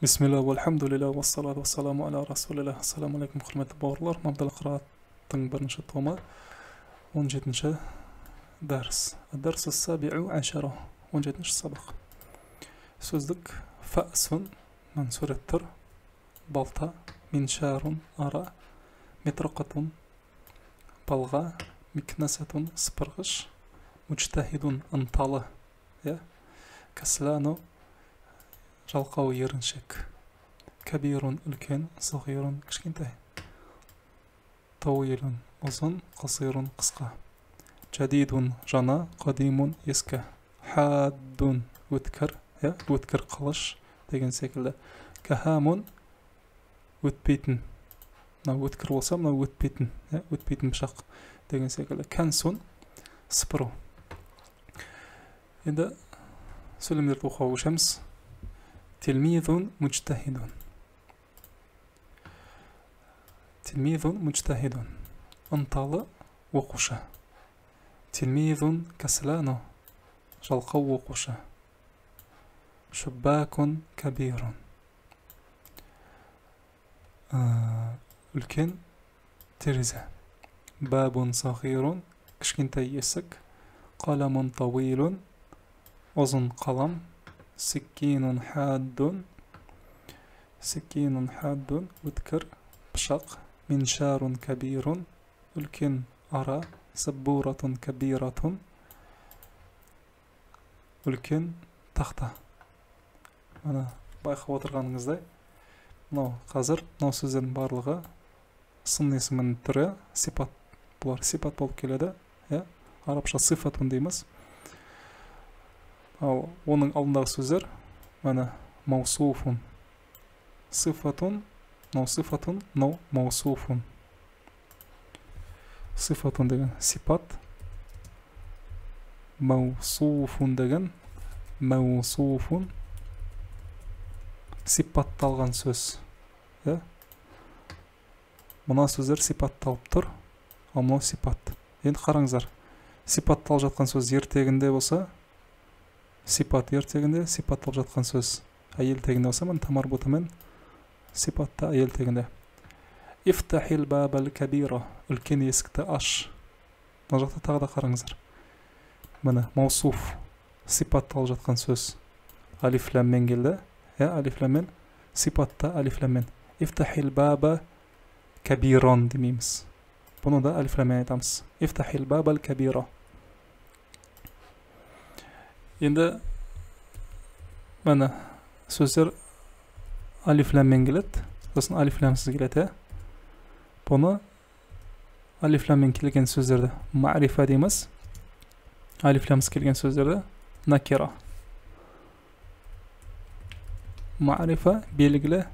بسم الله والحمد لله والصلاة والسلام على رسول الله. السلام عليكم hurmatli bog'lar. Mabdal qira'atning birinchi tomi 17 dars. Dars as-sabi'u ashara 17 saboq. So'zlik fa'sun mansurattir. Balta, minsharun ara, mitraqatun balg'a, miknasatun sipirg'ish, mujtahidun antali, ya, kaslanu жалқау еріншек, кабирун үлкен, сағирун кішкентай, тауилун ұзын, қасирун қысқа, жадидун жаңа, қадимун ескі, хаддун өткір, өткір қылыш деген секілді, кахамун өтпейтін, мынау өткір болса мынау өтпейтін, өтпейтін пышақ деген секілді, кәнсун сыпыру. Енді сөйлемдерді оқуға көшеміз. تلميذ مجتهد. تلميذ مجتهد انطل وقشة. تلميذ كسلان جلقو وقشة. شباك كبير الكن ترزة. باب صغير كشكنتي يسك. قلم طويل وزن قلم. سكين حاد وذكر بشق منشار كبير الكن أرى سبورة كبيرة الكن تخته. أنا بايخ отырғаныңыздай мынау қазір мынау сөздердің барлығы сын есімінің түрі сипат. Бұлар сипат болып келеді, арабша сифатун дейміз. Ал оның алдындағы сөздер мына маусуфун сифатун, маусуфун. Сифатун деген сипат, маусуфун деген маусуфун сипатталған сөз. Мына сөздер сипатталып тұр, ал мынау сипат. Енді қараңыздар, сипатталып жатқан сөз ертегінде болса, сипат ертегінде, сипатталып жатқан сөз әйел тегінде болса, мен тамарбутымен сипатта әйел тегінде. Ифтахил бабал кабира, үлкен есікті аш. Мына жақта тағы да қараңыздар. Міне маусуф, сипатталып жатқан сөз алифламмен келді, алифламмен, сипатта алифламмен. Ифтахил баба кабирон демейміз. Бұны да алифламмен айтамыз. Ифтахил бабал кабира. Енді міне сөздер алифламмен келеді, сосын алифламсыз келеді. Бұны алифламмен келген сөздерді ма'рифа дейміз, алифламсыз келген сөздерді накира. Ма'рифа белгілі,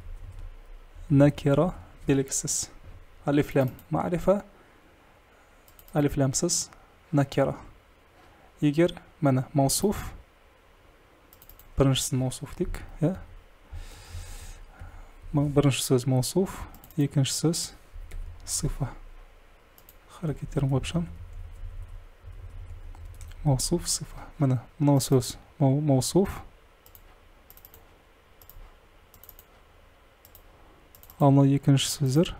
накира белгісіз. Алифлам ма'рифа, алифламсыз накира. Егер міне маусуф, біріншісін маусуф дейік, бірінші сөз маусуф, екінші сөз сифа. Харакеттерін қойып маусуф, сифа. Міне мынау сөз маусуф, ал мынау екінші сөздер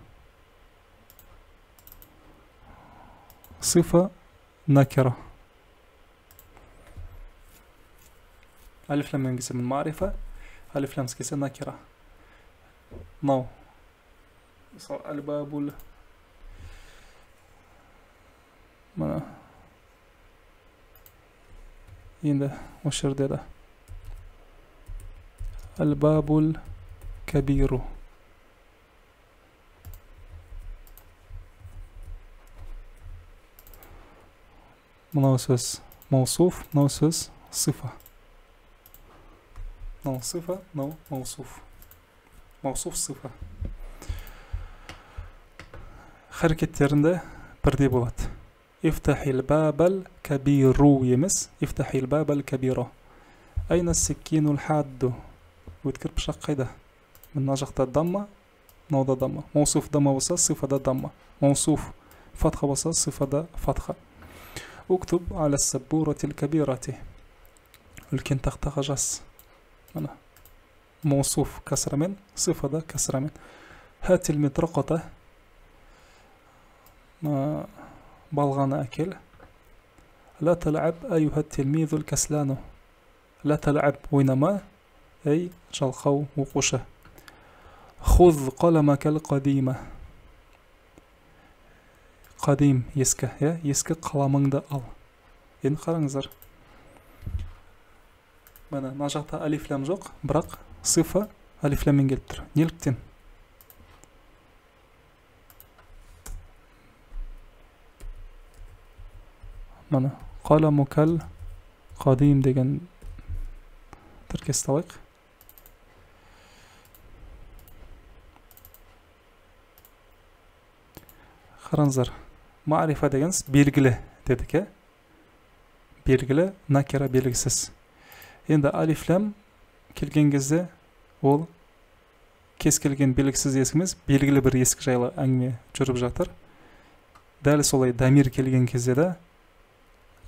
сифа, накира. Алифламмен келсе мен ма'рифа, алифламсыз келсе накира. Мынау аль-бабул, мына енді осы жерде де аль-бабул кабиру. Мынау сөз маусуф, мынау сөз сифа. Мынау сифа, мынау маусуф. Маусуф сифа. Харекеттерінде бірдей болады. Ифтахил бабал кабиру емес, ифтахил бабал кабиро. Айна сиккинул хадду. Өткір пышақ қайда? Мына жақта дамма, мынауда дамма. Маусуф дамма болса, сифада дамма. Маусуф фатха болса, сифада фатха. Уктуб аля саббуратил кабирати. Үлкен тақтаға жаз. Мына موصوف كسرمن صفة كسرمن هات المطرقة بلغنا أكل لا تلعب أيها التلميذ الكسلان لا تلعب وينما أي شلخو وقوشة خذ قلمك القديمة قديم يسكى يا يسكى قلمыңды ал енді қараңыздар мына жақта алиф лам жоқ бірақ сифа алиф ламмен келіп тұр неліктен мына қаламукал қадим деген тіркесті алайық қараңыздар мa'рифа дегеніміз белгілі дедік белгілі накира белгісіз енді алиф лам келген кезде ол кез келген белгісіз есік емес белгілі бір есік жайлы әңгіме жүріп жатыр дәл солай дамир келген кезде де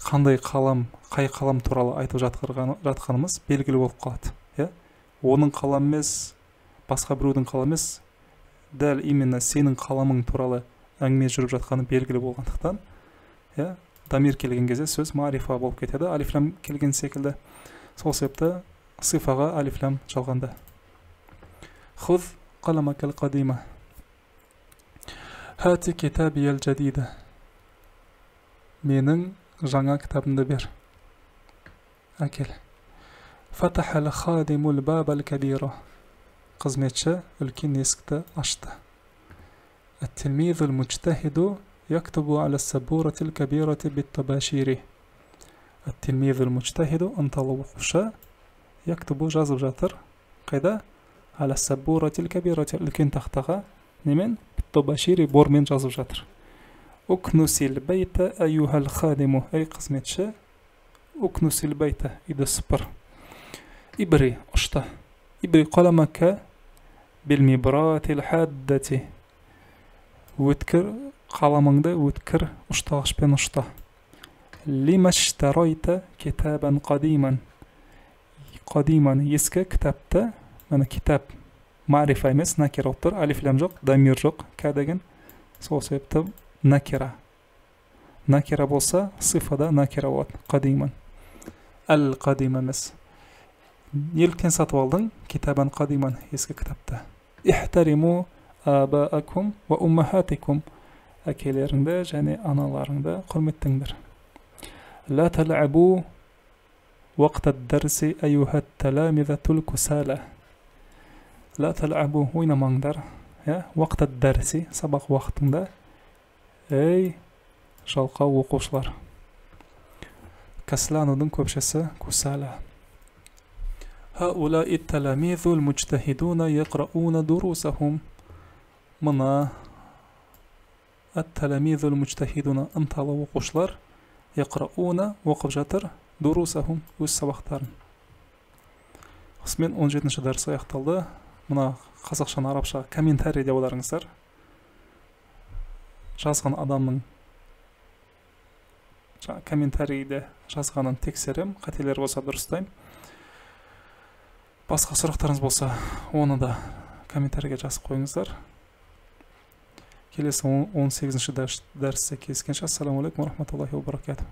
қандай қалам қай қалам туралы айтып жатқанымыз белгілі болып қалады оның қалам емес басқа біреудің қалам емес дәл именно сенің қаламың туралы әңгіме жүріп жатқаны белгілі болғандықтан дамир келген кезде сөз мa'рифа болып кетеді алиф лам келген секілді сол себепті сифаға алиф лам жалғанды خذ قلمك القديمة هات كتابي الجديد менің жаңа кітабымды бер әкел فتح الخادم الباب الكبير қызметші үлкен есікті ашты التلميذ المجتهد يكتب على السبورة الكبيرة بالطباشير التلميذ المجتهد ынталы оқушы يكتب жазып жатыр қайда على السبورة الكبيرة үлкен тақтаға немен بالطباشير бормен жазып жатыр أكنس البيت أيها الخادم أي қызметші أكنس البيت үйді сыпыр إبري ұшта إبري قلمك بالمبراة الحادة өткір қаламыңды өткір ұштағышпен ұшта لما اشتريت كتابا قديما قديما ескі кітапты мына китап мa'рифа емес накира болып тұр алиф лам жоқ дамир жоқ ка деген сол себепті накира болса сифада накира болады қадиман әл қадим емес неліктен сатып алдың китабан қадиман ескі кітапты ихтариму абаакум ва уммахатикум әкелеріңді және аналарыңды құрметтеңдер لا تلعبوا وقت الدرس أيها التلامذة الكسالى لا تلعبوا ойнамаңдар وقت الدرس сабақ уақытында ей жалқау оқушылар касланудың көпшесі кусала هؤلاء التلاميذ المجتهدون يقرؤون دروسهم мына التلاميذ المجتهدون ынталы оқушылар يقرؤون оқып жатыр дурусахум өз сабақтарын осымен 17-ші дәріс аяқталды мына қазақшаны арабша комментарий деп аударыңыздар жазған адамның комментарийде жазғанын тексерем қателер болса дұрыстаймын басқа сұрақтарыңыз болса оны да комментарийге жазып қойыңыздар келесі 18-ші дәрісте кездескенше ассаламу алейкум ва рахматуллахи ва баракатух